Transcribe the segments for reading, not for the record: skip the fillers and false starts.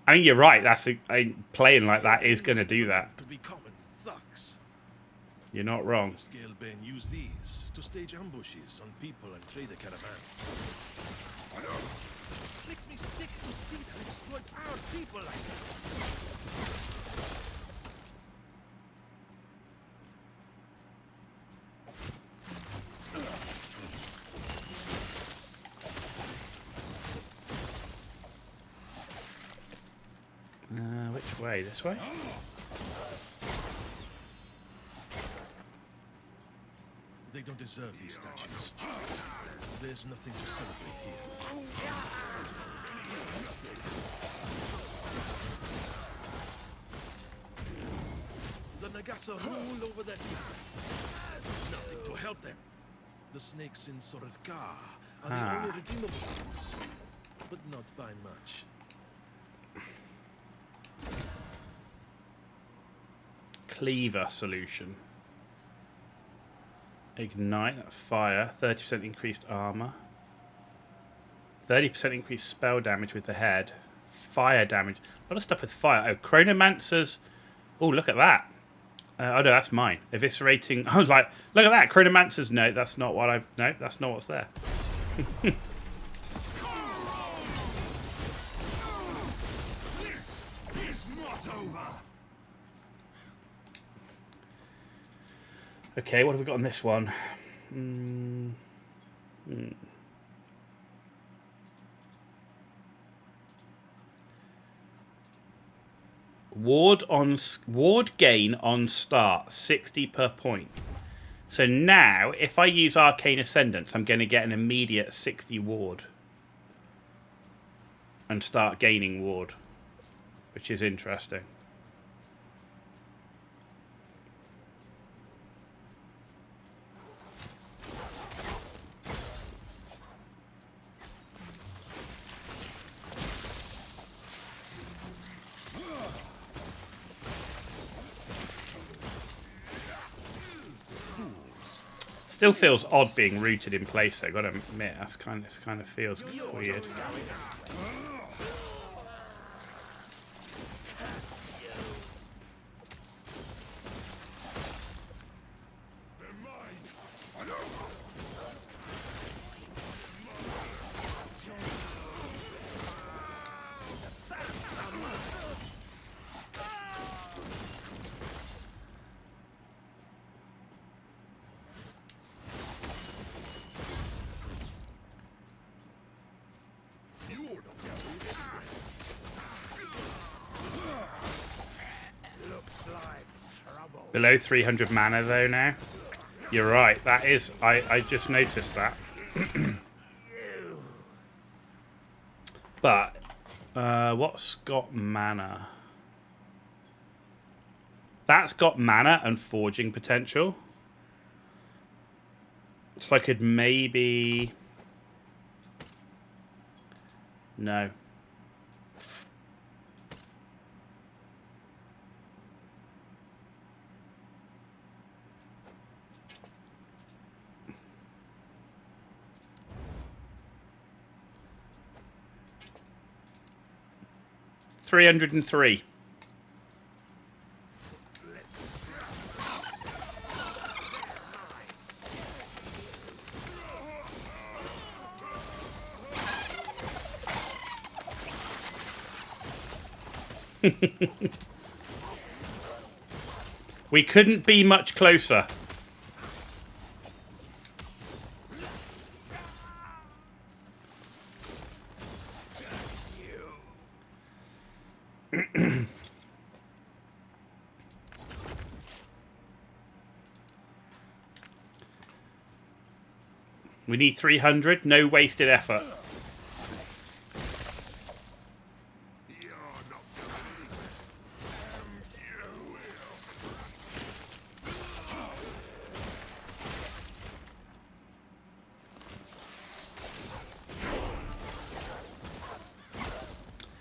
I mean, you're right. Playing like that is going to do that. To be common thugs. You're not wrong. The Scalebane use these to stage ambushes on people and trader caravans. Makes me sick to see them exploit our people like that. Which way? This way? They don't deserve these statues. There's nothing to celebrate here. The Nagasa rule over their people. Nothing to help them. The snakes in Sorethka are the only redeemable ones, but not by much. Cleaver solution. Ignite, fire, 30% increased armor, 30% increased spell damage with the head, fire damage, a lot of stuff with fire. Oh, chronomancers. Oh, look at that. Oh no, that's mine. Eviscerating. I was like, look at that, chronomancers. No, that's not what I've. No, that's not what's there. This is not over. Okay, what have we got on this one? Ward gain on start, 60 per point. So now, if I use Arcane Ascendance, I'm going to get an immediate 60 ward. And start gaining ward. Which is interesting. Still feels odd being rooted in place though, gotta admit, this kind of feels weird. Below 300 mana though now. You're right, that is, I just noticed that. But, what's got mana? That's got mana and forging potential. So I could maybe... No. $303. We couldn't be much closer. We need 300, no wasted effort.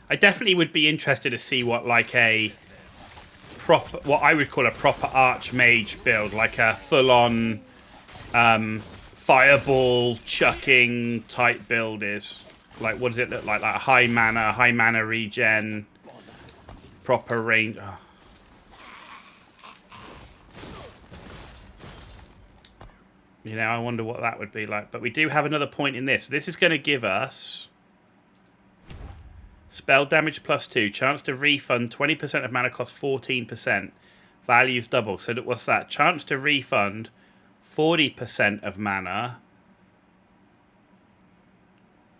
I definitely would be interested to see what like a proper, what I would call a proper archmage build, like a full-on fireball chucking type build is. Like, what does it look like? Like a high mana regen, proper range. Oh. You know, I wonder what that would be like. But we do have another point in this. This is going to give us spell damage +2. Chance to refund 20% of mana cost 14%. Values double. So what's that? Chance to refund 40% of mana.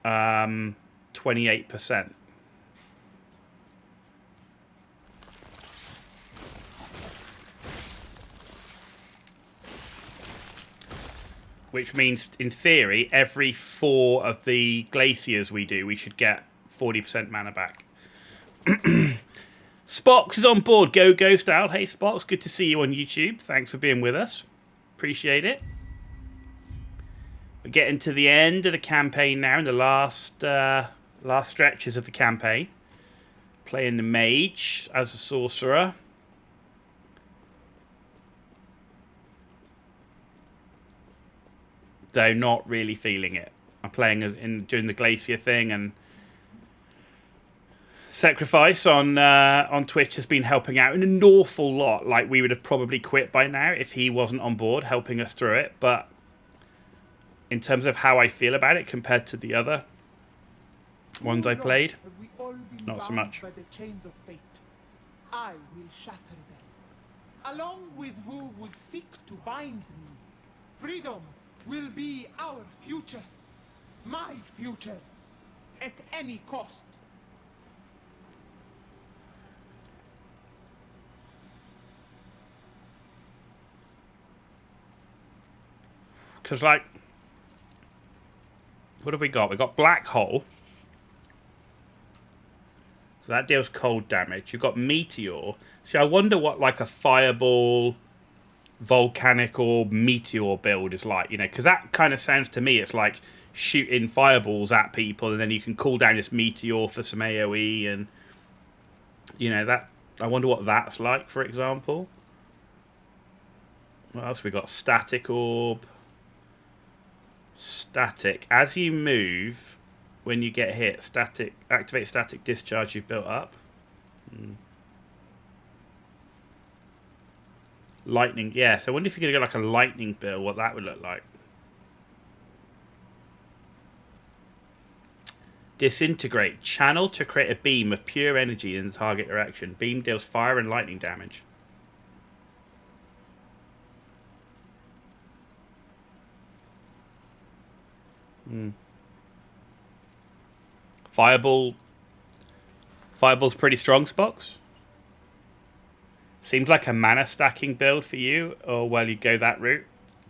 28%. Which means, in theory, every 4 of the glaciers we do, we should get 40% mana back. Spox is on board. Go style. Hey, Spox. Good to see you on YouTube. Thanks for being with us. Appreciate it. We're getting to the end of the campaign now, in the last stretches of the campaign. Playing the mage as a sorcerer. Though not really feeling it. I'm playing during the glacier thing, and Sacrifice on Twitch has been helping out an awful lot. Like, we would have probably quit by now if he wasn't on board helping us through it. But in terms of how I feel about it compared to the other ones I played, not so much. By the chains of fate, I will shatter them, along with who would seek to bind me. Freedom will be our future, my future, at any cost. Because, like, what have we got? We've got Black Hole. So that deals cold damage. You've got Meteor. See, I wonder what, like, a Fireball, Volcanic, or Meteor build is like, you know, because that kind of sounds to me, it's like shooting fireballs at people, and then you can cool down this Meteor for some AoE, and, you know, that, I wonder what that's like, for example. What else we got? Static Orb. Static. As you move, when you get hit, static, activate static discharge you've built up. Lightning. Yeah, so I wonder if you're going to go like a lightning build, what that would look like. Disintegrate. Channel to create a beam of pure energy in the target direction. Beam deals fire and lightning damage. Fireball's pretty strong, Spox. Seems like a mana stacking build for you, or well, you go that route.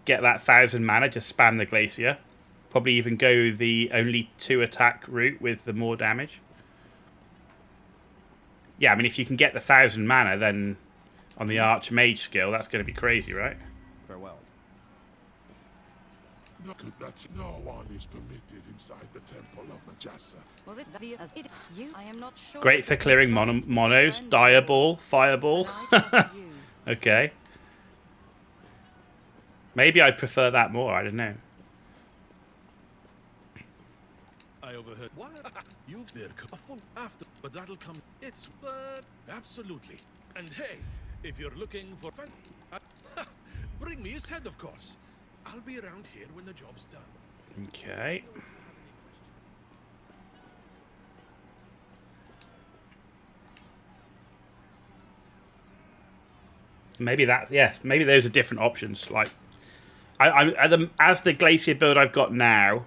Get that 1,000 mana, just spam the glacier. Probably even go the only 2 attack route with the more damage. Yeah, I mean, if you can get the 1,000 mana, then on the Archmage skill, that's going to be crazy, right? Farewell. No one is permitted inside the temple of Najasa. Was it as it you? I am not sure. Great for clearing monos. Direball, Fireball. Okay. Maybe I'd prefer that more. I don't know. I overheard. What? You've been careful after, but that'll come. It's absolutely. And hey, if you're looking for fun, bring me his head, of course. I'll be around here when the job's done. Okay. Maybe that, yes, maybe those are different options. Like, as the glacier build I've got now,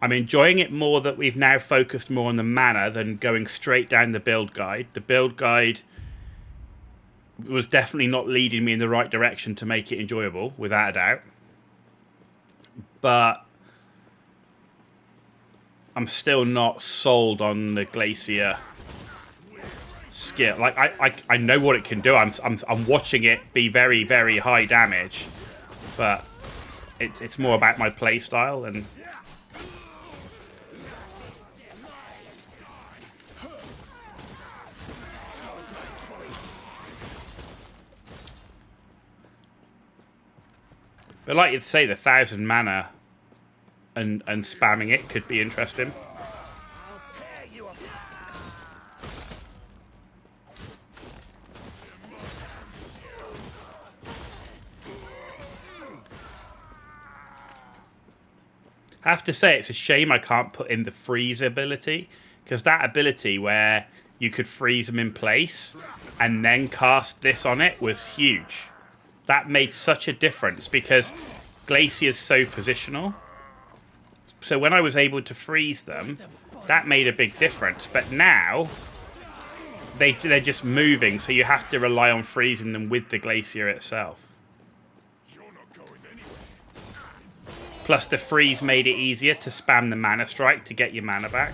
I'm enjoying it more that we've now focused more on the mana than going straight down the build guide. The build guide was definitely not leading me in the right direction to make it enjoyable, without a doubt. But I'm still not sold on the glacier skill. Like, I know what it can do. I'm watching it be very, very high damage, but it's more about my play style. And but like you say, the 1,000 mana and spamming it could be interesting. I have to say, it's a shame I can't put in the freeze ability, because that ability where you could freeze them in place and then cast this on it was huge. That made such a difference because Glacier's so positional. So when I was able to freeze them, that made a big difference. But now they're just moving, so you have to rely on freezing them with the Glacier itself. Plus the freeze made it easier to spam the mana strike to get your mana back.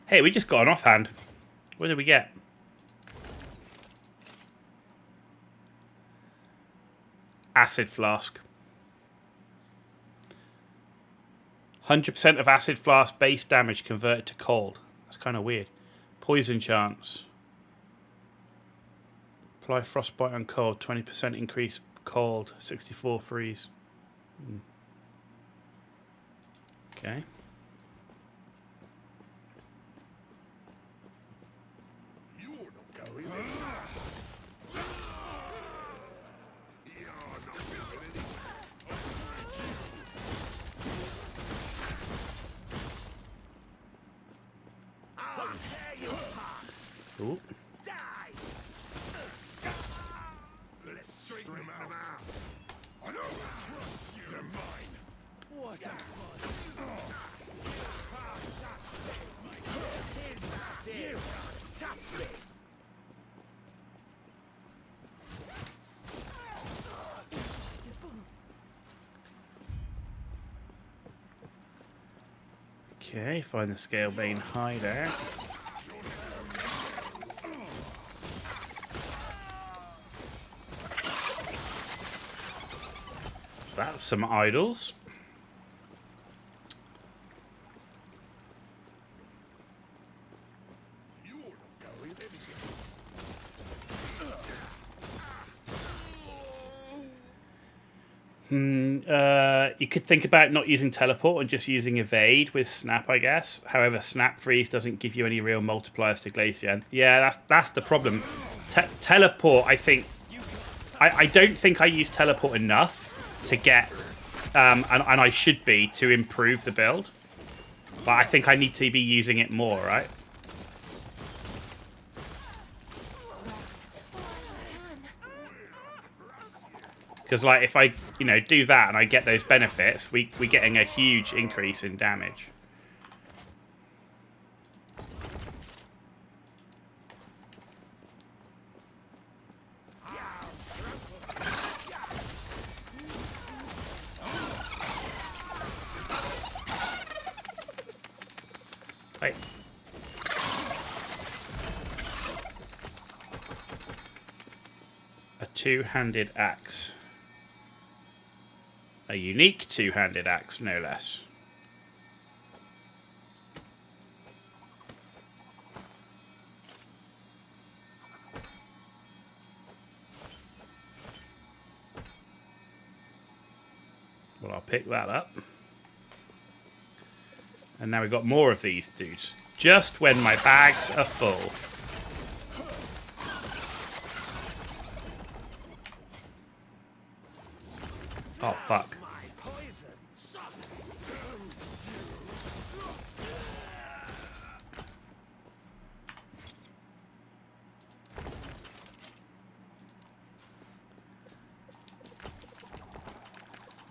Hey, we just got an offhand. What did we get? Acid Flask. 100% of Acid Flask base damage converted to cold. That's kind of weird. Poison chance. Apply Frostbite on cold. 20% increase cold. 64 freeze. Okay. Ooh. Let's straighten them out. I know. They're mine. What a Okay, find the Scalebane hideout. That's some idols. You could think about not using teleport and just using evade with snap, I guess. However, snap freeze doesn't give you any real multipliers to Glacier. And yeah, that's the problem. Teleport, I think... I don't think I use teleport enough to get... and I should be to improve the build. But I think I need to be using it more, right? Because, like, if I, do that and I get those benefits, we're getting a huge increase in damage. Wait. A two-handed axe. A unique two-handed axe, no less. Well, I'll pick that up. And now we've got more of these dudes. Just when my bags are full. Oh, fuck.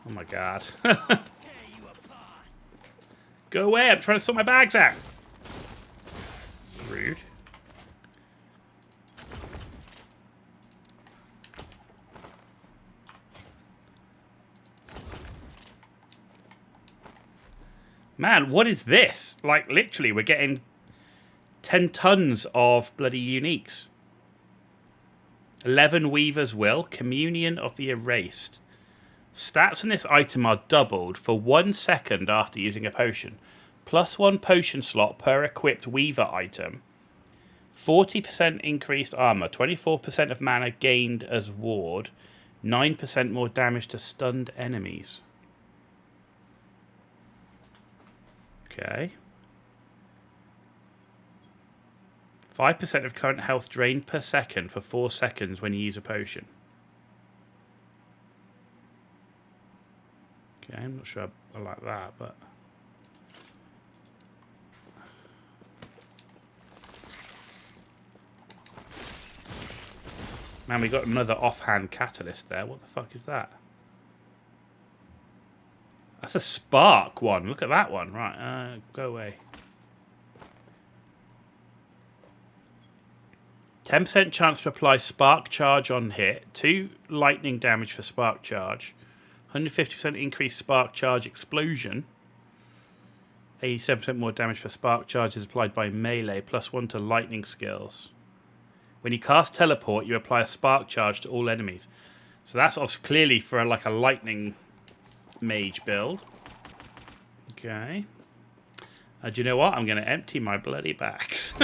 Oh my god. Go away, I'm trying to sort my bags out. Rude. Man, what is this? Like, literally, we're getting 10 tons of bloody uniques. 11 Weaver's Will, Communion of the Erased. Stats on this item are doubled for 1 second after using a potion. +1 potion slot per equipped Weaver item. 40% increased armor, 24% of mana gained as ward, 9% more damage to stunned enemies. Okay. 5% of current health drained per second for 4 seconds when you use a potion. Okay, I'm not sure I like that, but... Man, we got another offhand catalyst there. What the fuck is that? That's a spark one. Look at that one. Right, go away. 10% chance to apply spark charge on hit. 2 lightning damage for spark charge. 150% increased spark charge explosion. 87% more damage for spark charges applied by melee. +1 to lightning skills. When you cast teleport, you apply a spark charge to all enemies. So that's clearly for like a lightning mage build. Okay. Do you know what? I'm going to empty my bloody bags.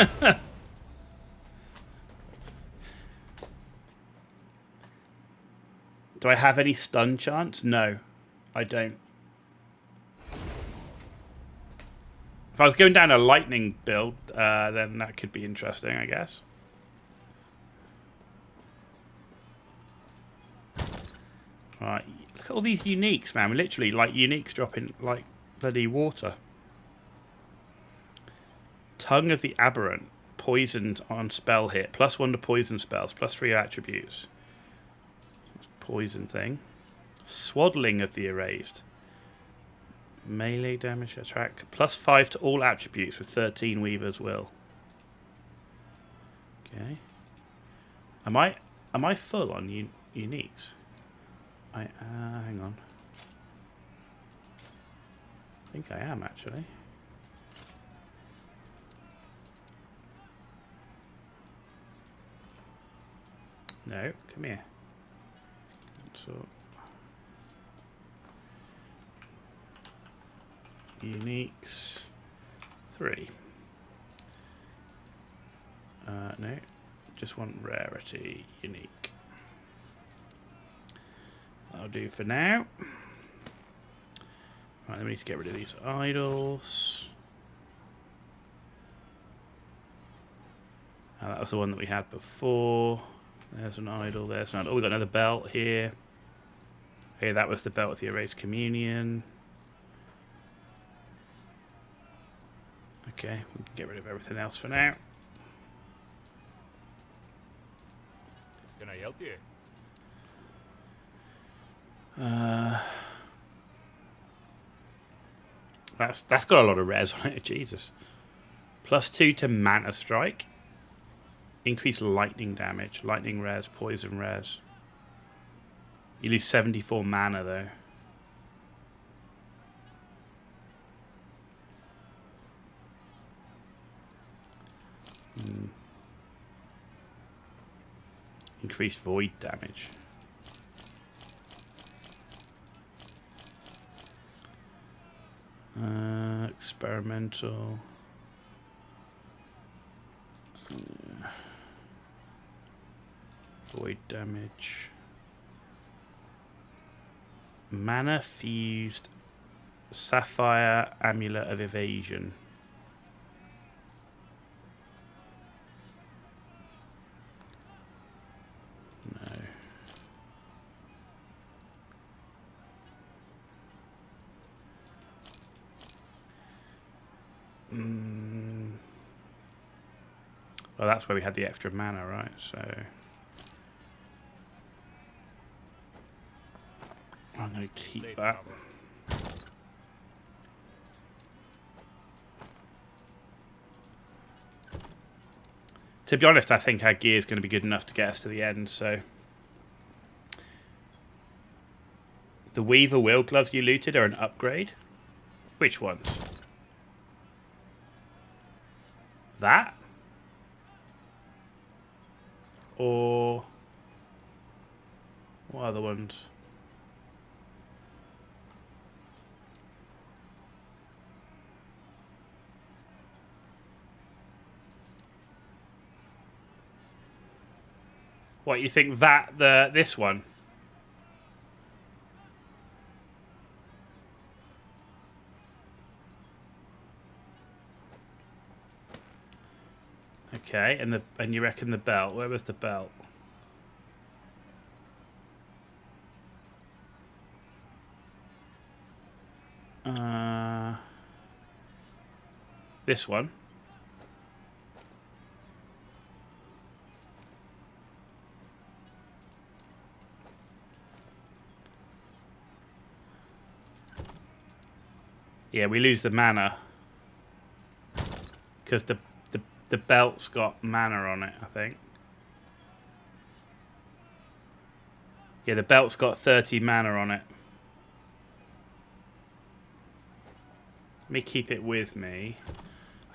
Do I have any stun chance? No, I don't. If I was going down a lightning build, then that could be interesting, I guess. Right, look at all these uniques, man. We're literally like uniques dropping like bloody water. Tongue of the Aberrant, poisoned on spell hit, +1 to poison spells, +3 attributes. Poison thing. Swaddling of the Erased, melee damage attack, +5 to all attributes with 13 Weaver's Will. Okay. Am I full on uniques? Hang on. I think I am actually. No, come here. So uniques 3. No, just want rarity unique. That'll do for now. Right, then we need to get rid of these idols. That was the one that we had before. There's an idol, there's an idol. Oh, we got another belt here. Okay, that was the belt with the erased communion. Okay, we can get rid of everything else for now. Can I help you? That's got a lot of res on it, Jesus. +2 to mana strike. Increase lightning damage, lightning res, poison res. You lose 74 mana though. Increased void damage. Experimental. Void damage. Mana fused sapphire amulet of evasion. No. Well, that's where we had the extra mana, right? So I'm going to keep that. To be honest, I think our gear is going to be good enough to get us to the end, so... The Weaver Will gloves you looted are an upgrade? Which ones? That? Or... what other ones? What, you think this one? Okay, and you reckon the belt? Where was the belt? This one. Yeah, we lose the mana because the belt's got mana on it, I think. Yeah, the belt's got 30 mana on it. Let me keep it with me.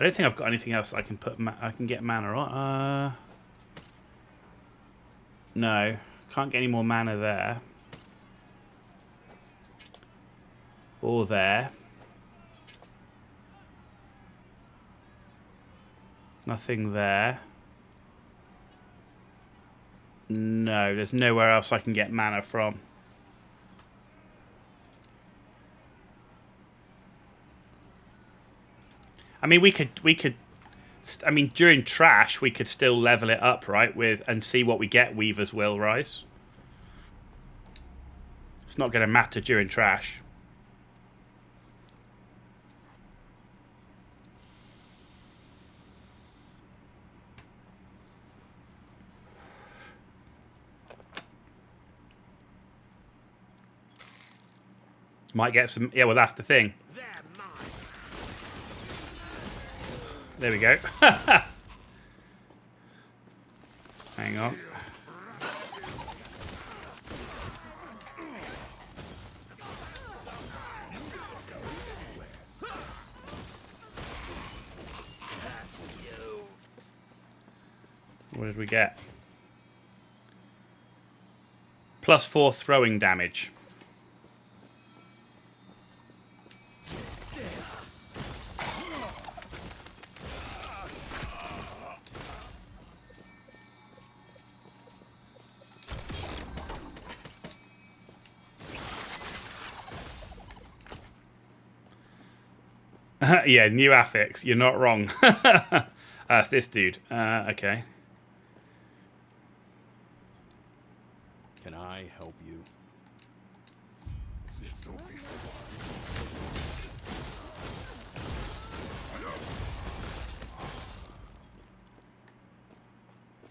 I don't think I've got anything else I can put. I can get mana on. No, can't get any more mana there. Or there. Nothing there. No, there's nowhere else I can get mana from. I mean, we could. I mean, during trash, we could still level it up, right? And see what we get. Weaver's Will Rise. It's not going to matter during trash. Might get some. Yeah, well, that's the thing. There we go. Hang on. What did we get? +4 throwing damage. Yeah, new affix. You're not wrong. It's this dude. Okay. Can I help you? This'll be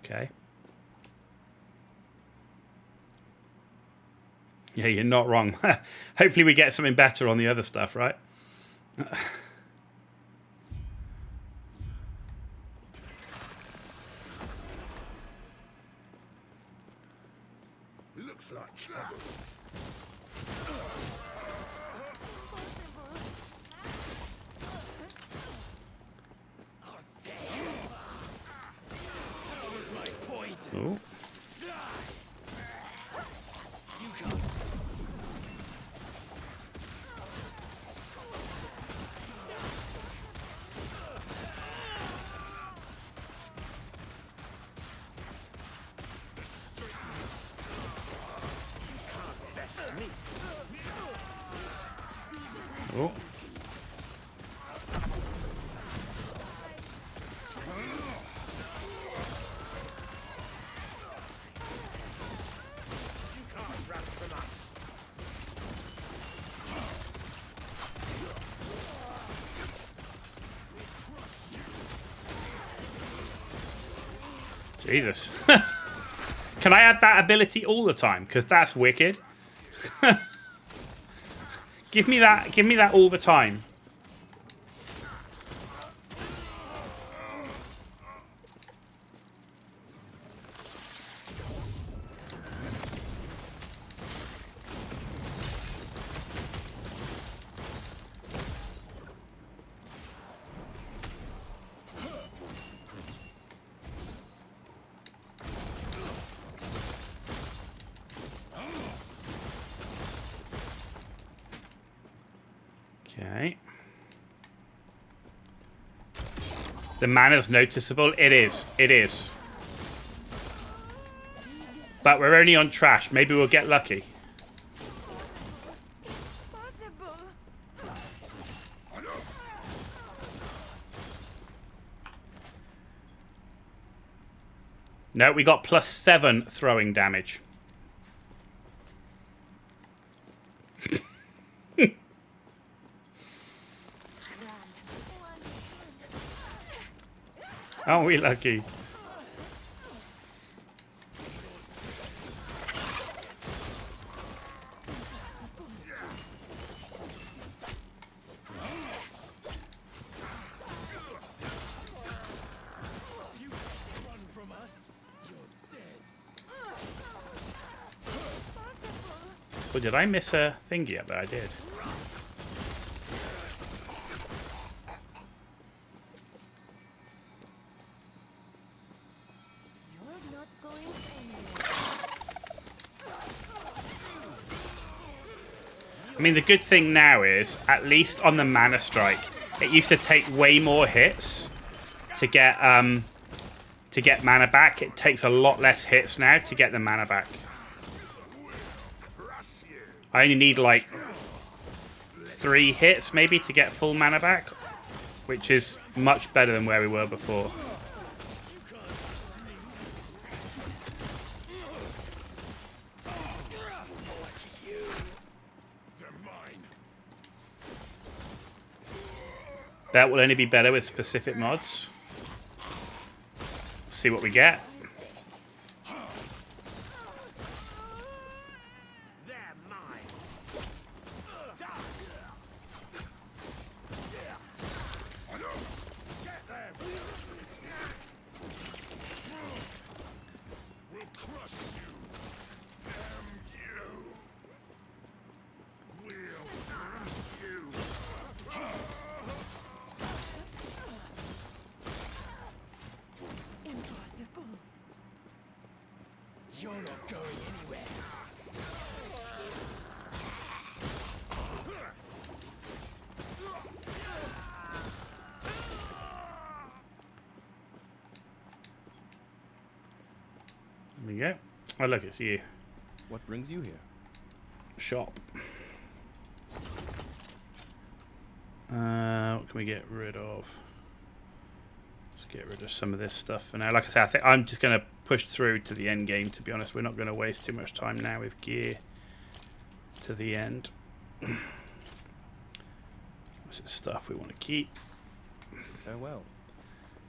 Okay. Yeah, you're not wrong. Hopefully we get something better on the other stuff, right? Looks like trouble. Ooh. Oh. Jesus. Can I add that ability all the time? Because that's wicked. Give me that all the time. Okay. The mana's noticeable. It is. It is. But we're only on trash. Maybe we'll get lucky. No, we got +7 throwing damage. Aren't we lucky? Well, did I miss a thingy up there? I did. I mean, the good thing now is, at least on the Mana Strike, it used to take way more hits to get mana back. It takes a lot less hits now to get the mana back. I only need like 3 hits maybe to get full mana back, which is much better than where we were before. That will only be better with specific mods. See what we get. You're not going anywhere. There we go. Oh, look, it's you. What brings you here? Shop. What can we get rid of? Let's get rid of some of this stuff for now. Like I said, I think I'm just going to push through to the end game, to be honest. We're not going to waste too much time now with gear to the end. What's this stuff we want to keep? Farewell.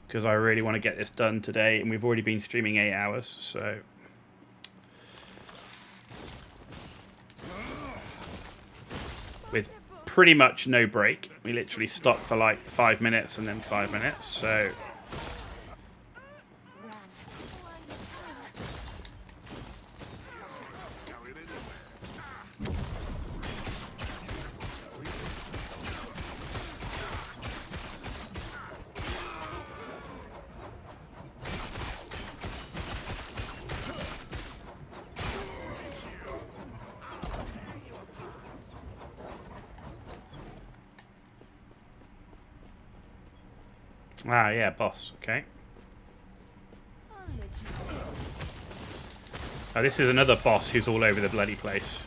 Because I really want to get this done today, and we've already been streaming 8 hours, so... with pretty much no break. We literally stopped for like 5 minutes and then 5 minutes, so... Ah, yeah, boss. Okay. Oh, this is another boss who's all over the bloody place.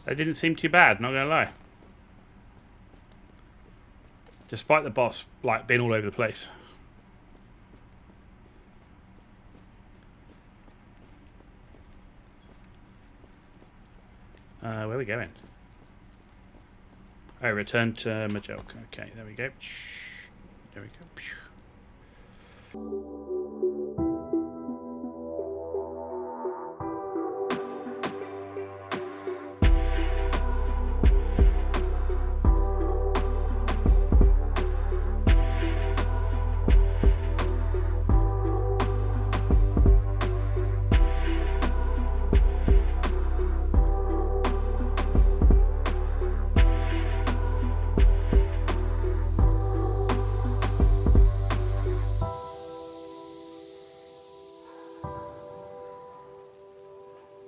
That didn't seem too bad, not gonna lie. Despite the boss like being all over the place. Where are we going? Oh, return to Majelka. Okay, there we go. There we go.